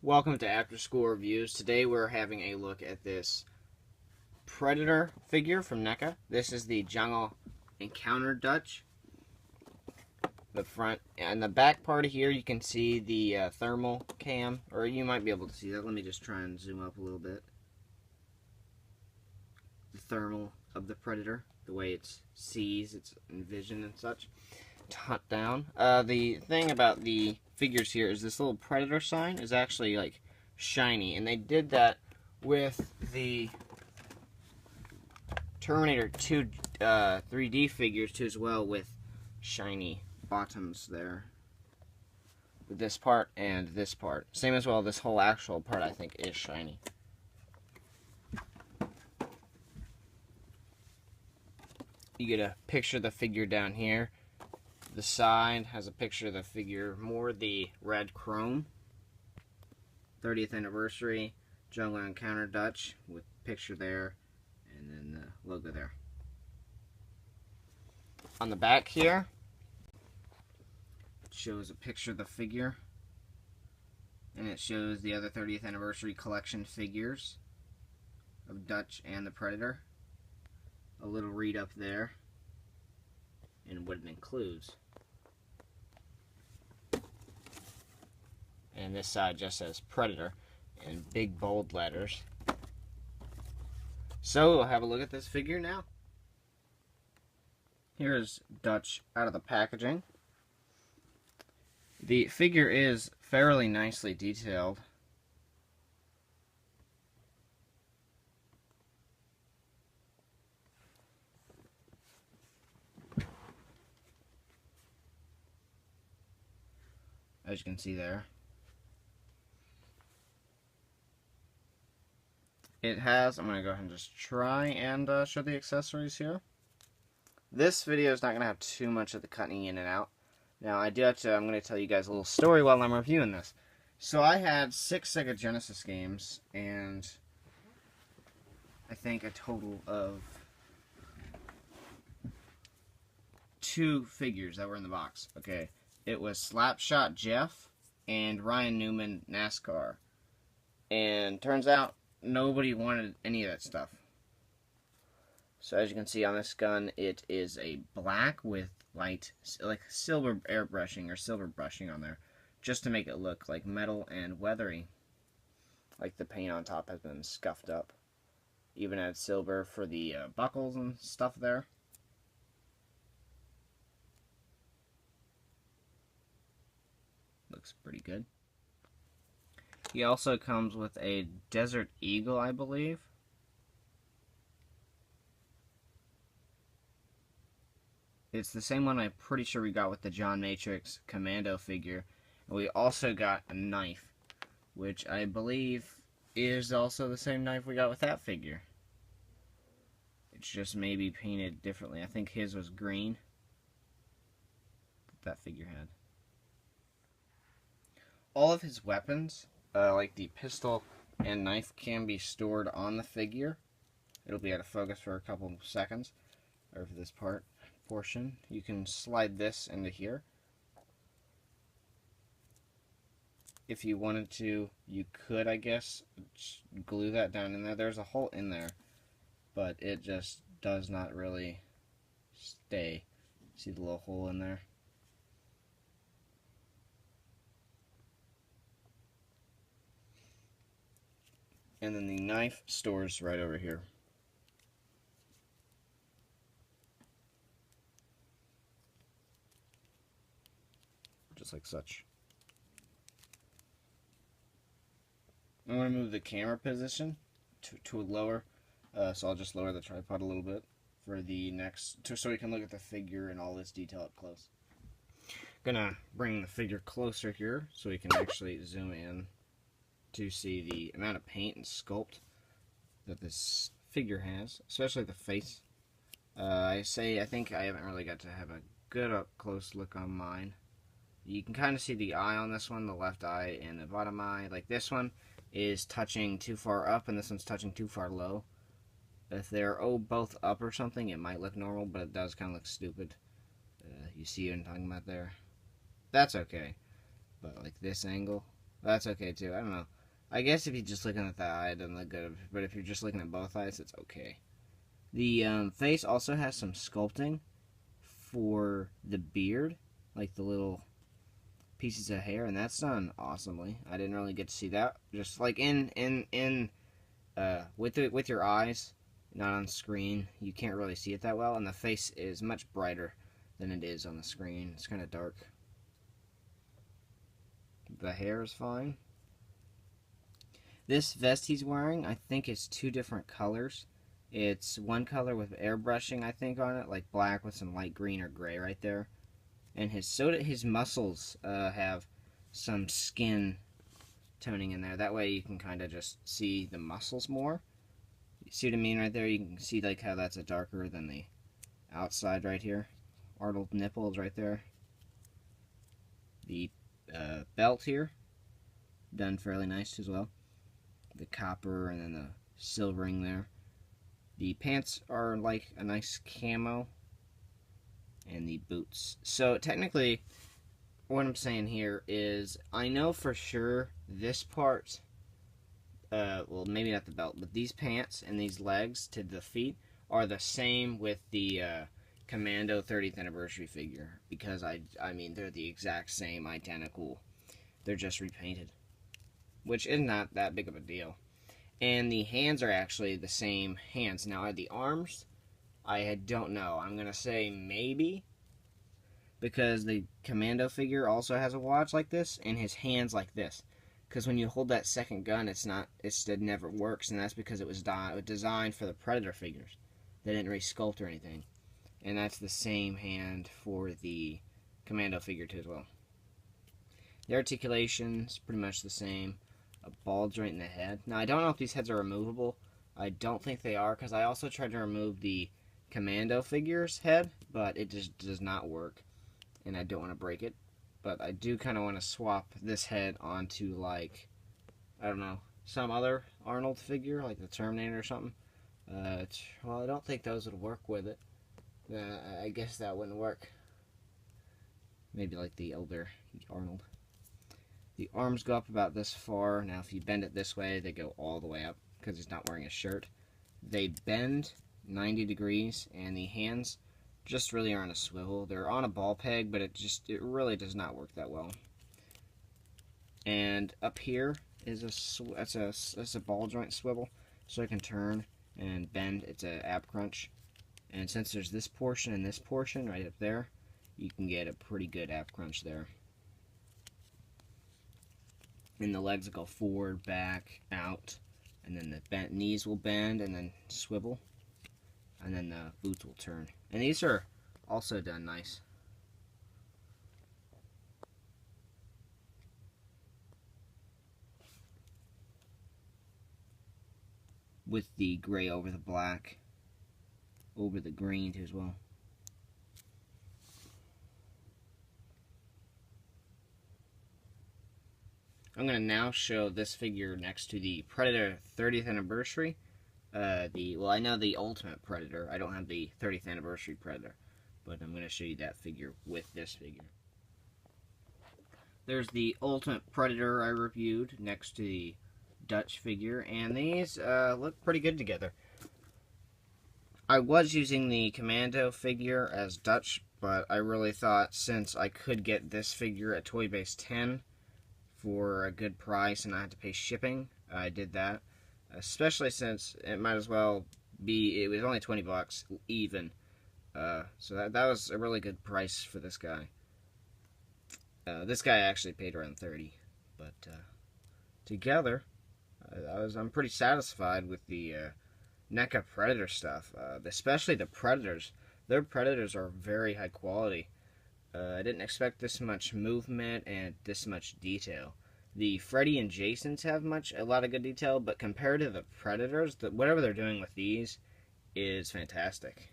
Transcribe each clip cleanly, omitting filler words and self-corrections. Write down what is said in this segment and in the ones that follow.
Welcome to After School Reviews. Today we're having a look at this Predator figure from Neca. This is the Jungle Encounter Dutch. The front and the back part of here you can see the thermal cam, or you might be able to see that. Let me just try and zoom up a little bit. The thermal of the Predator, the way it sees its vision and such to hunt down. The thing about the figures here is this little Predator sign is actually like shiny, and they did that with the Terminator 2 3D figures too as well, with shiny bottoms there. With this part and this part. Same as well, this whole actual part I think is shiny. You get a picture of the figure down here. The side has a picture of the figure, more the red chrome. 30th anniversary, Jungle Encounter Dutch, with picture there, and then the logo there. On the back here, it shows a picture of the figure, and it shows the other 30th anniversary collection figures of Dutch and the Predator. A little read up there, and what it includes. And this side just says Predator in big bold letters. So we'll have a look at this figure now. Here's Dutch out of the packaging. The figure is fairly nicely detailed. As you can see there. It has, I'm going to go ahead and just try and show the accessories here. This video is not going to have too much of the cutting in and out. Now, I'm going to tell you guys a little story while I'm reviewing this. So I had 6 Sega Genesis games, and I think a total of 2 figures that were in the box. Okay, it was Slapshot Jeff and Ryan Newman NASCAR. And turns out nobody wanted any of that stuff. So as you can see on this gun, it is a black with light, like silver airbrushing or silver brushing on there, just to make it look like metal and weathery. Like the paint on top has been scuffed up. Even had silver for the buckles and stuff there. Looks pretty good. He also comes with a Desert Eagle, I believe. It's the same one I'm pretty sure we got with the John Matrix Commando figure. And we also got a knife, which I believe is also the same knife we got with that figure. It's just maybe painted differently. I think his was green. That figure had. All of his weapons, like the pistol and knife, can be stored on the figure. It'll be out of focus for a couple of seconds, or for this portion. You can slide this into here. If you wanted to, you could, I guess, glue that down in there. There's a hole in there, but it just does not really stay. See the little hole in there? And then the knife stores right over here. Just like such. I'm going to move the camera position to a lower, so I'll just lower the tripod a little bit for the next, so we can look at the figure and all this detail up close. Gonna bring the figure closer here so we can actually zoom in to see the amount of paint and sculpt that this figure has, especially the face. I think I haven't really got to have a good up close look on mine. You can kind of see the eye on this one, the left eye and the bottom eye. Like this one is touching too far up and this one's touching too far low. If they're both up or something, it might look normal, but it does kind of look stupid. You see what I'm talking about there? That's okay. But like this angle, that's okay too. I don't know. I guess if you're just looking at the eye, it doesn't look good. But if you're just looking at both eyes, it's okay. The face also has some sculpting for the beard, like the little pieces of hair, and that's done awesomely. I didn't really get to see that. Just like with your eyes, not on screen, you can't really see it that well, and the face is much brighter than it is on the screen. It's kind of dark. The hair is fine. This vest he's wearing, I think, is 2 different colors. It's one color with airbrushing, I think, on it, like black with some light green or gray right there. And his muscles have some skin toning in there. That way you can kind of just see the muscles more. You see what I mean right there? You can see like how that's a darker than the outside right here. Arnold nipples right there. The belt here, done fairly nice as well. The copper and then the silvering there. The pants are like a nice camo. And the boots. So technically, what I'm saying here is, I know for sure this part, well, maybe not the belt, but these pants and these legs to the feet are the same with the Commando 30th anniversary figure, because I mean, they're the exact same, identical. They're just repainted, which is not that big of a deal. And the hands are actually the same hands. Now, the arms, I don't know. I'm going to say maybe, because the Commando figure also has a watch like this, and his hands like this. Because when you hold that second gun, it never works, and that's because it was designed for the Predator figures. They didn't re-sculpt or anything. And that's the same hand for the Commando figure too as well. The articulation's pretty much the same. A ball joint in the head. Now, I don't know if these heads are removable. I don't think they are, because I also tried to remove the Commando figure's head, but it just does not work, and I don't want to break it. But I do kind of want to swap this head onto, like, I don't know, some other Arnold figure, like the Terminator or something. Well, I don't think those would work with it. I guess that wouldn't work. Maybe like the older Arnold. The arms go up about this far. Now, if you bend it this way, they go all the way up, because he's not wearing a shirt. They bend 90 degrees, and the hands just really are on a swivel. They're on a ball peg, but it really does not work that well. And up here is that's a ball joint swivel, so it can turn and bend. It's an ab crunch, and since there's this portion and this portion right up there, you can get a pretty good ab crunch there. And the legs will go forward, back, out, and then the bent knees will bend and then swivel, and then the boots will turn. And these are also done nice. With the gray over the black, over the green too as well. I'm going to now show this figure next to the Predator 30th anniversary. Well, I know the Ultimate Predator. I don't have the 30th anniversary Predator, but I'm going to show you that figure with this figure. There's the Ultimate Predator I reviewed next to the Dutch figure, and these look pretty good together. I was using the Commando figure as Dutch, but I really thought since I could get this figure at Toy Base 10 for a good price and I had to pay shipping, I did that. Especially since it might as well be, it was only 20 bucks even. So that was a really good price for this guy. This guy actually paid around 30, but together, I'm pretty satisfied with the Neca Predator stuff, especially the Predators. Their Predators are very high quality. I didn't expect this much movement and this much detail. The Freddy and Jasons have a lot of good detail, but compared to the Predators, whatever they're doing with these is fantastic.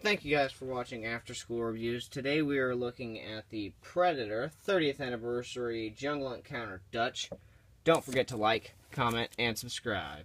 Thank you guys for watching After School Reviews. Today we are looking at the Predator 30th Anniversary Jungle Encounter Dutch. Don't forget to like, comment, and subscribe.